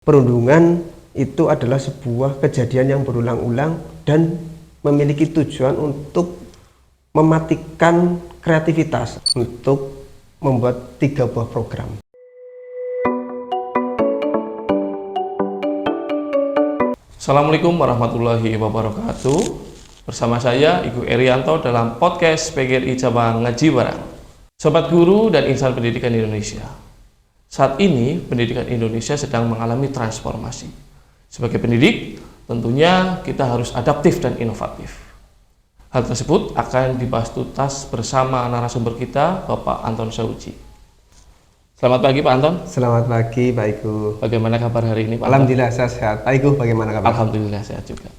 Perundungan itu adalah sebuah kejadian yang berulang-ulang dan memiliki tujuan untuk mematikan kreativitas untuk membuat 3 buah program. Assalamualaikum warahmatullahi wabarakatuh. Bersama saya Igu Erianto dalam podcast PGRI Cabang Ngaji Barang. Sobat guru dan insan pendidikan Indonesia, saat ini pendidikan Indonesia sedang mengalami transformasi. Sebagai pendidik, tentunya kita harus adaptif dan inovatif. Hal tersebut akan dibahas tuntas bersama narasumber kita, Bapak Anton Sauji. Selamat pagi Pak Anton. Selamat pagi Pak Igu. Bagaimana kabar hari ini Pak Anton? Alhamdulillah saya sehat. Pak Igu bagaimana kabar? Alhamdulillah sehat juga.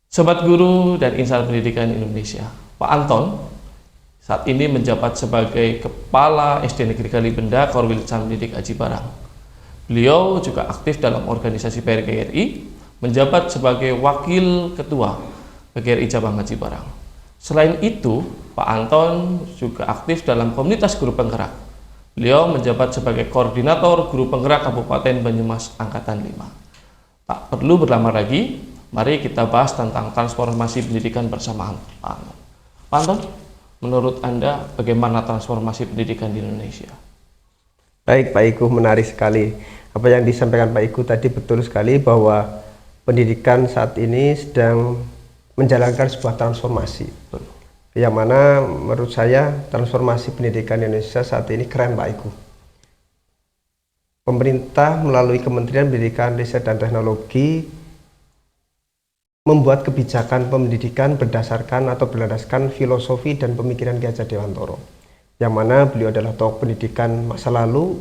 Sobat guru dan insan pendidikan Indonesia, Pak Anton saat ini menjabat sebagai Kepala SD Negeri Kalibenda Korwil Pendidik Aji Barang. Beliau juga aktif dalam organisasi PGRI, menjabat sebagai Wakil Ketua PGRI Cabang Aji Barang. Selain itu, Pak Anton juga aktif dalam komunitas guru penggerak. Beliau menjabat sebagai Koordinator Guru Penggerak Kabupaten Banyumas Angkatan 5. Tak perlu berlama lagi, mari kita bahas tentang transformasi pendidikan bersama Pak Anton. Pak Anton, menurut Anda bagaimana transformasi pendidikan di Indonesia? Baik Pak Igu, menarik sekali. Apa yang disampaikan Pak Igu tadi betul sekali bahwa pendidikan saat ini sedang menjalankan sebuah transformasi. Yang mana menurut saya transformasi pendidikan Indonesia saat ini keren Pak Igu. Pemerintah melalui Kementerian Pendidikan, Riset dan Teknologi membuat kebijakan pendidikan berdasarkan atau berlandaskan filosofi dan pemikiran Ki Hajar Dewantoro, yang mana beliau adalah tokoh pendidikan masa lalu,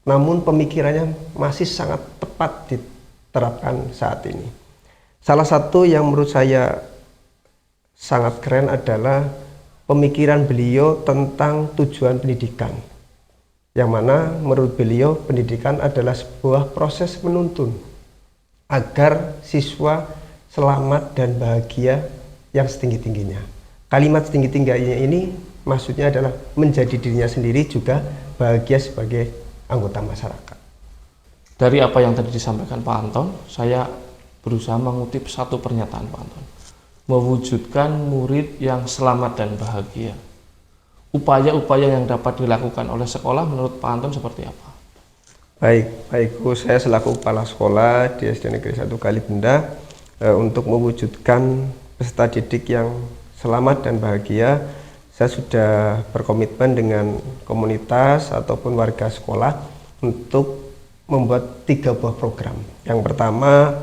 namun pemikirannya masih sangat tepat diterapkan saat ini. Salah satu yang menurut saya sangat keren adalah pemikiran beliau tentang tujuan pendidikan, yang mana menurut beliau pendidikan adalah sebuah proses menuntun agar siswa selamat dan bahagia yang setinggi-tingginya. Kalimat setinggi-tingginya ini maksudnya adalah menjadi dirinya sendiri juga bahagia sebagai anggota masyarakat. Dari apa yang tadi disampaikan Pak Anton, saya berusaha mengutip satu pernyataan Pak Anton. Mewujudkan murid yang selamat dan bahagia. Upaya-upaya yang dapat dilakukan oleh sekolah menurut Pak Anton seperti apa? Baik, Pak Igu, saya selaku kepala sekolah di SD Negeri 1 Kalibenda untuk mewujudkan peserta didik yang selamat dan bahagia, saya sudah berkomitmen dengan komunitas ataupun warga sekolah untuk membuat 3 buah program. Yang pertama,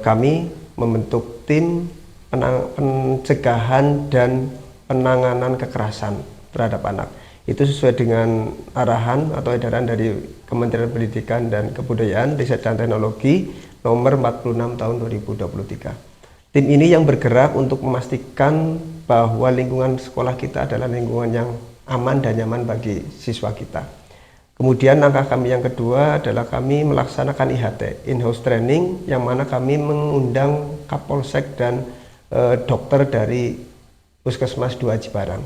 kami membentuk tim pencegahan dan penanganan kekerasan terhadap anak. Itu sesuai dengan arahan atau edaran dari Kementerian Pendidikan dan Kebudayaan, Riset dan Teknologi nomor 46 tahun 2023. Tim ini yang bergerak untuk memastikan bahwa lingkungan sekolah kita adalah lingkungan yang aman dan nyaman bagi siswa kita. Kemudian langkah kami yang kedua adalah kami melaksanakan IHT, in-house training, yang mana kami mengundang Kapolsek dan dokter dari Puskesmas 2 Aji Barang.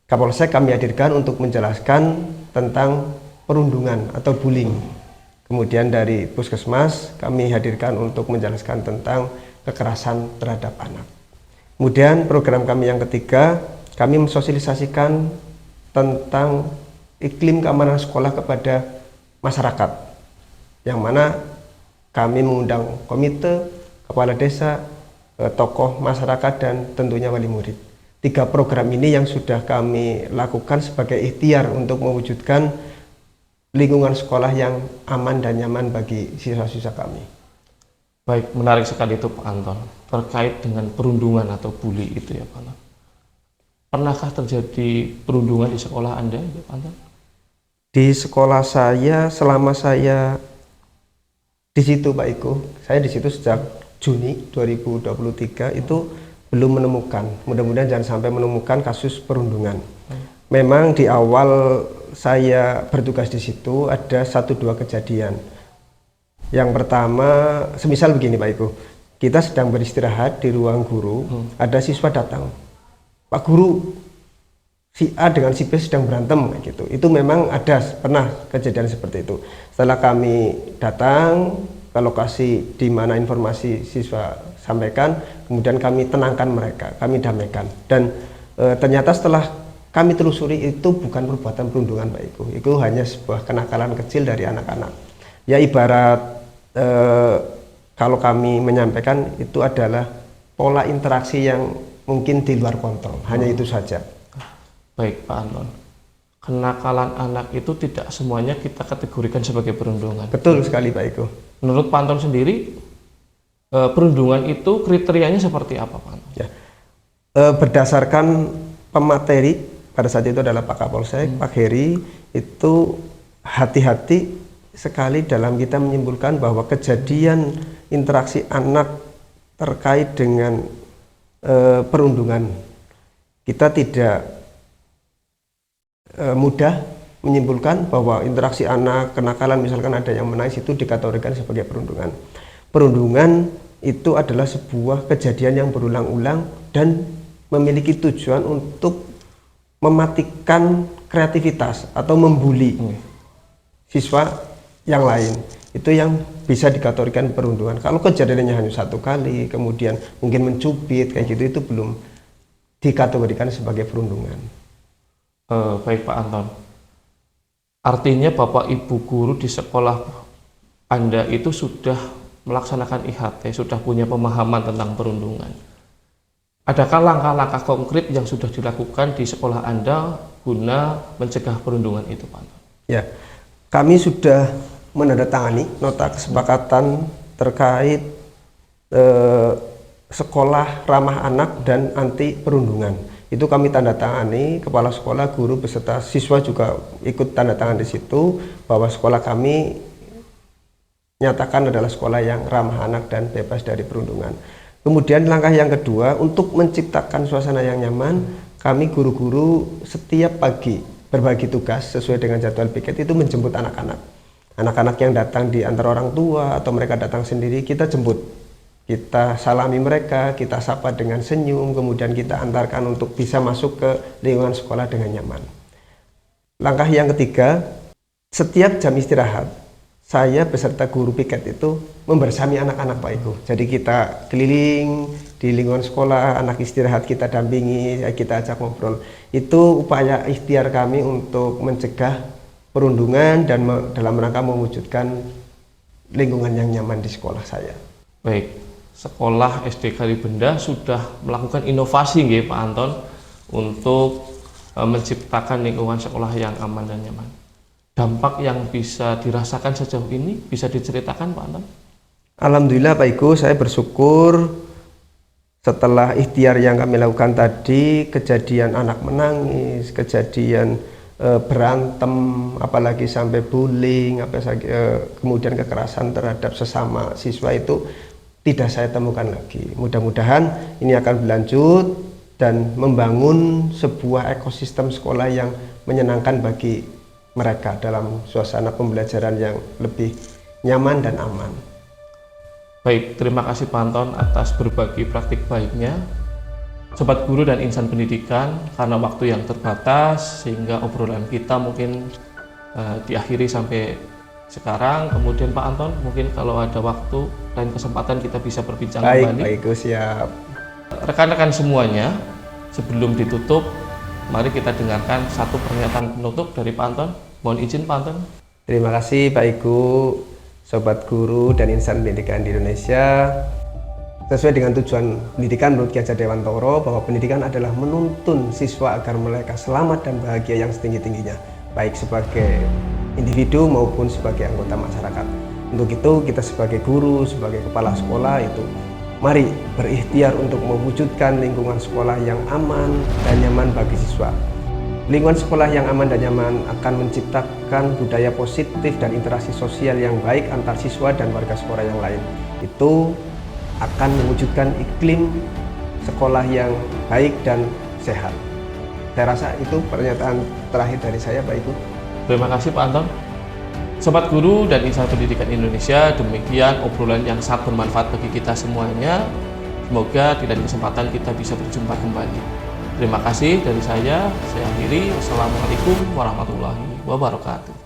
Kapolsek kami hadirkan untuk menjelaskan tentang perundungan atau bullying. Kemudian dari Puskesmas kami hadirkan untuk menjelaskan tentang kekerasan terhadap anak. Kemudian program kami yang ketiga, kami mensosialisasikan tentang iklim keamanan sekolah kepada masyarakat, yang mana kami mengundang komite, kepala desa, tokoh masyarakat, dan tentunya wali murid. 3 program ini yang sudah kami lakukan sebagai ikhtiar untuk mewujudkan lingkungan sekolah yang aman dan nyaman bagi siswa-siswa kami. Baik, menarik sekali itu Pak Anton, terkait dengan perundungan atau bully itu ya Pak Anton. Pernahkah terjadi perundungan di sekolah Anda ya Pak Anton? Di sekolah saya, selama saya di situ Pak Igu, saya di situ sejak Juni 2023 itu belum menemukan, mudah-mudahan jangan sampai menemukan kasus perundungan. Memang di awal saya bertugas di situ ada 1-2 kejadian. Yang pertama, semisal begini Pak Igu, kita sedang beristirahat di ruang guru, ada siswa datang, Pak Guru, si A dengan si B sedang berantem kayak gitu. Itu memang ada pernah kejadian seperti itu. Setelah kami datang ke lokasi di mana informasi siswa sampaikan, kemudian kami tenangkan mereka, kami damaikan. Dan ternyata setelah kami telusuri itu bukan perbuatan perundungan Pak Iku. Itu hanya sebuah kenakalan kecil dari anak-anak. Ya ibarat kalau kami menyampaikan itu adalah pola interaksi yang mungkin di luar kontrol, hanya itu saja. Baik Pak Anton, kenakalan anak itu tidak semuanya kita kategorikan sebagai perundungan. Betul sekali Pak Iko. Menurut Pak Anton sendiri, perundungan itu kriterianya seperti apa Pak Anton? Ya. Berdasarkan pemateri pada saat itu adalah Pak Kapolsek, Pak Heri, itu hati-hati sekali dalam kita menyimpulkan bahwa kejadian interaksi anak terkait dengan perundungan. Kita tidak mudah menyimpulkan bahwa interaksi anak, kenakalan misalkan ada yang menangis itu dikategorikan sebagai perundungan. Perundungan itu adalah sebuah kejadian yang berulang-ulang dan memiliki tujuan untuk mematikan kreativitas atau membuli siswa yang lain. Itu yang bisa dikategorikan perundungan. Kalau kejadiannya hanya satu kali, kemudian mungkin mencubit kayak gitu, itu belum dikategorikan sebagai perundungan. Baik Pak Anton, artinya Bapak Ibu guru di sekolah Anda itu sudah melaksanakan IHT, sudah punya pemahaman tentang perundungan. Adakah langkah-langkah konkret yang sudah dilakukan di sekolah Anda guna mencegah perundungan itu Pak Anton? Ya, kami sudah menandatangani nota kesepakatan terkait sekolah ramah anak dan anti perundungan. Itu kami tanda tangani, kepala sekolah, guru beserta siswa juga ikut tanda tangan di situ bahwa sekolah kami nyatakan adalah sekolah yang ramah anak dan bebas dari perundungan. Kemudian langkah yang kedua, untuk menciptakan suasana yang nyaman, kami guru-guru setiap pagi berbagi tugas sesuai dengan jadwal piket itu menjemput anak-anak. Anak-anak yang datang di antara orang tua atau mereka datang sendiri, kita jemput. Kita salami mereka, kita sapa dengan senyum, kemudian kita antarkan untuk bisa masuk ke lingkungan sekolah dengan nyaman. Langkah yang ketiga, setiap jam istirahat, saya beserta guru piket itu membersami anak-anak Pak Iku. Jadi kita keliling di lingkungan sekolah, anak istirahat kita dampingi, kita ajak ngobrol. Itu upaya ikhtiar kami untuk mencegah perundungan dan dalam rangka mewujudkan lingkungan yang nyaman di sekolah saya. Baik. Sekolah SD Kalibenda sudah melakukan inovasi nggih Pak Anton untuk menciptakan lingkungan sekolah yang aman dan nyaman. Dampak yang bisa dirasakan sejauh ini bisa diceritakan Pak Anton? Alhamdulillah Pak Iku, saya bersyukur setelah ikhtiar yang kami lakukan tadi, kejadian anak menangis, kejadian berantem, apalagi sampai bullying, kemudian kekerasan terhadap sesama siswa itu tidak saya temukan lagi. Mudah-mudahan ini akan berlanjut dan membangun sebuah ekosistem sekolah yang menyenangkan bagi mereka dalam suasana pembelajaran yang lebih nyaman dan aman. Baik, terima kasih Pak Anton atas berbagi praktik baiknya. Sobat guru dan insan pendidikan, karena waktu yang terbatas sehingga obrolan kita mungkin diakhiri sampai sekarang. Kemudian Pak Anton, mungkin kalau ada waktu lain kesempatan kita bisa berbincang kembali. Baik, siap. Rekan-rekan semuanya, sebelum ditutup, mari kita dengarkan satu pernyataan penutup dari Pak Anton. Mohon izin Pak Anton. Terima kasih Pak Iku, sobat guru dan insan pendidikan di Indonesia. Sesuai dengan tujuan pendidikan menurut Ki Hajar Dewantoro, bahwa pendidikan adalah menuntun siswa agar mereka selamat dan bahagia yang setinggi-tingginya, baik sebagai individu maupun sebagai anggota masyarakat. Untuk itu kita sebagai guru, sebagai kepala sekolah itu mari berikhtiar untuk mewujudkan lingkungan sekolah yang aman dan nyaman bagi siswa. Lingkungan sekolah yang aman dan nyaman akan menciptakan budaya positif dan interaksi sosial yang baik antar siswa dan warga sekolah yang lain. Itu akan mewujudkan iklim sekolah yang baik dan sehat. Saya rasa itu pernyataan terakhir dari saya Pak Ibu. Terima kasih Pak Anton. Sobat guru dan insan pendidikan Indonesia, demikian obrolan yang sangat bermanfaat bagi kita semuanya. Semoga di lain kesempatan kita bisa berjumpa kembali. Terima kasih dari saya akhiri. Wassalamualaikum warahmatullahi wabarakatuh.